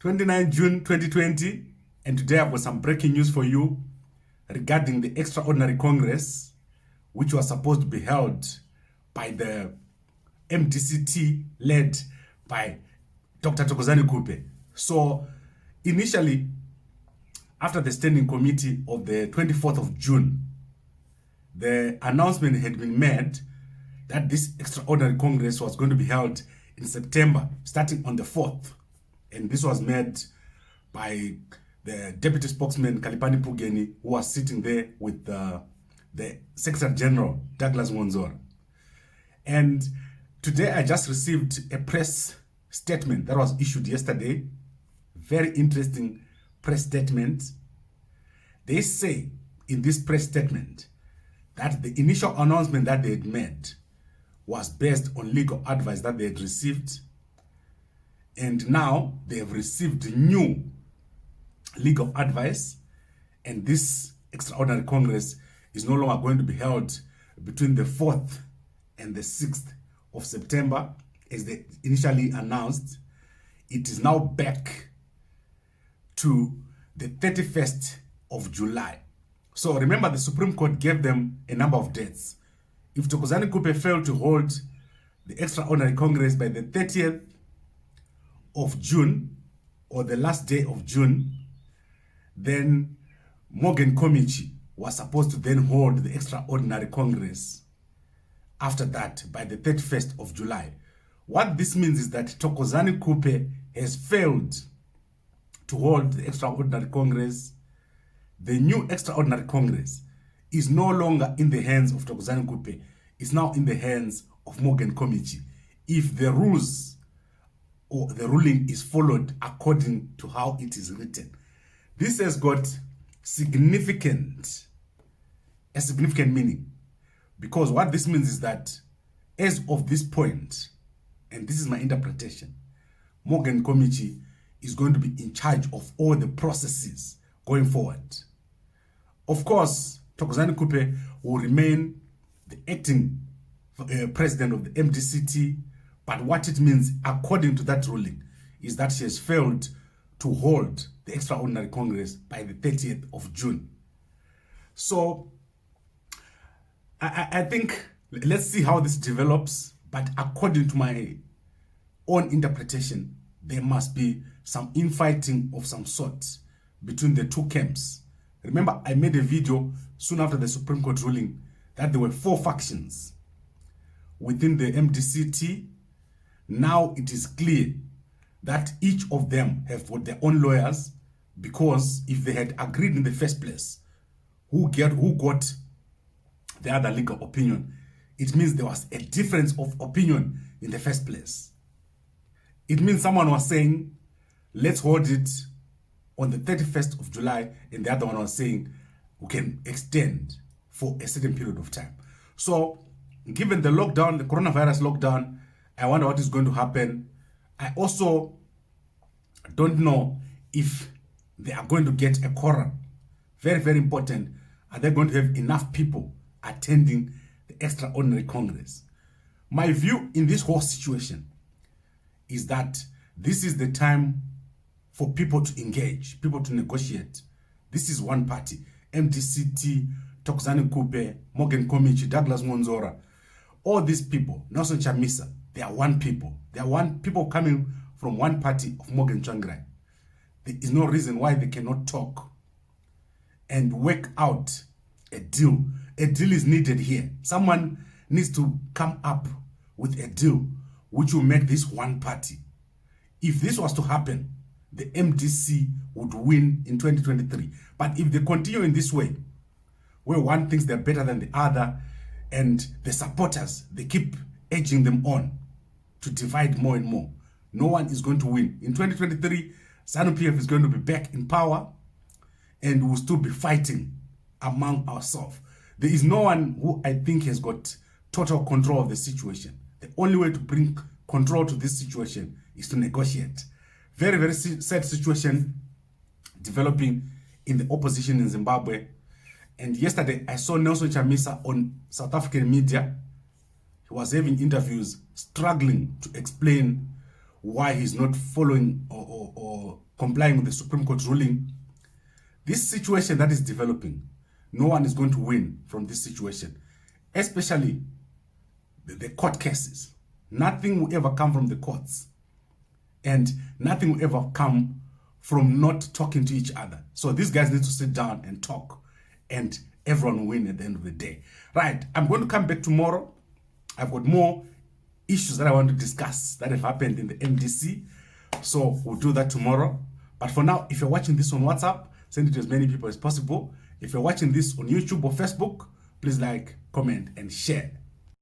29 June 2020, and today I've got some breaking news for you regarding the Extraordinary Congress, which was supposed to be held by the MDC-T led by Dr. Thokozani Kupe. So initially, after the standing committee of the 24th of June, the announcement had been made that this Extraordinary Congress was going to be held in September, starting on the 4th. And this was made by the Deputy Spokesman, Kalipani Pugeni, who was sitting there with the Secretary General, Douglas Monzora. And today I just received a press statement that was issued yesterday. Very interesting press statement. They say in this press statement that the initial announcement that they had made was based on legal advice that they had received. And now they have received new legal advice, and this Extraordinary Congress is no longer going to be held between the 4th and the 6th of September, as they initially announced. It is now back to the 31st of July. So remember, the Supreme Court gave them a number of dates. If Thokozani Kupe failed to hold the Extraordinary Congress by the 30th of June, or the last day of June, then Morgan Komichi was supposed to then hold the Extraordinary Congress after that by the 31st of July. What this means is that Thokozani Kupe has failed to hold the Extraordinary Congress. The new Extraordinary Congress is no longer in the hands of Thokozani Kupe. It's now in the hands of Morgan Komichi, if the rules or the ruling is followed according to how it is written. This has got a significant meaning, because what this means is that as of this point, and this is my interpretation, Morgan Komichi is going to be in charge of all the processes going forward. Of course, Thokozani Kupe will remain the acting president of the MDC-T, but what it means, according to that ruling, is that she has failed to hold the Extraordinary Congress by the 30th of June. So I think, let's see how this develops, but according to my own interpretation, there must be some infighting of some sort between the two camps. Remember, I made a video soon after the Supreme Court ruling that there were 4 factions within the MDC-T. Now it is clear that each of them have got their own lawyers, because if they had agreed in the first place, who got the other legal opinion, it means there was a difference of opinion in the first place. It means someone was saying, let's hold it on the 31st of July, and the other one was saying, we can extend for a certain period of time. So, given the lockdown, the coronavirus lockdown, I wonder what is going to happen. I also don't know if they are going to get a quorum. Very, very important. Are they going to have enough people attending the Extraordinary Congress? My view in this whole situation is that this is the time for people to engage, people to negotiate. This is one party. MDC-T, Thokozani Kupe, Morgan Komichi, Douglas Monzora, all these people, Nelson Chamisa, they are one people. They are one people coming from one party of Morgan Tsvangirai. There is no reason why they cannot talk and work out a deal. A deal is needed here. Someone needs to come up with a deal which will make this one party. If this was to happen, the MDC would win in 2023. But if they continue in this way, where one thinks they're better than the other, and the supporters, they keep edging them on to divide more and more, no one is going to win. In 2023, ZANU-PF is going to be back in power, and we'll still be fighting among ourselves. There is no one who I think has got total control of the situation. The only way to bring control to this situation is to negotiate. Very, very sad situation developing in the opposition in Zimbabwe. And yesterday, I saw Nelson Chamisa on South African media. He was having interviews, struggling to explain why he's not following or complying with the Supreme Court ruling. This situation that is developing, no one is going to win from this situation, especially the court cases. Nothing will ever come from the courts, and nothing will ever come from not talking to each other. So these guys need to sit down and talk, and everyone will win at the end of the day. Right, I'm going to come back tomorrow. I've got more issues that I want to discuss that have happened in the MDC. So we'll do that tomorrow. But for now, if you're watching this on WhatsApp, send it to as many people as possible. If you're watching this on YouTube or Facebook, please like, comment, and share.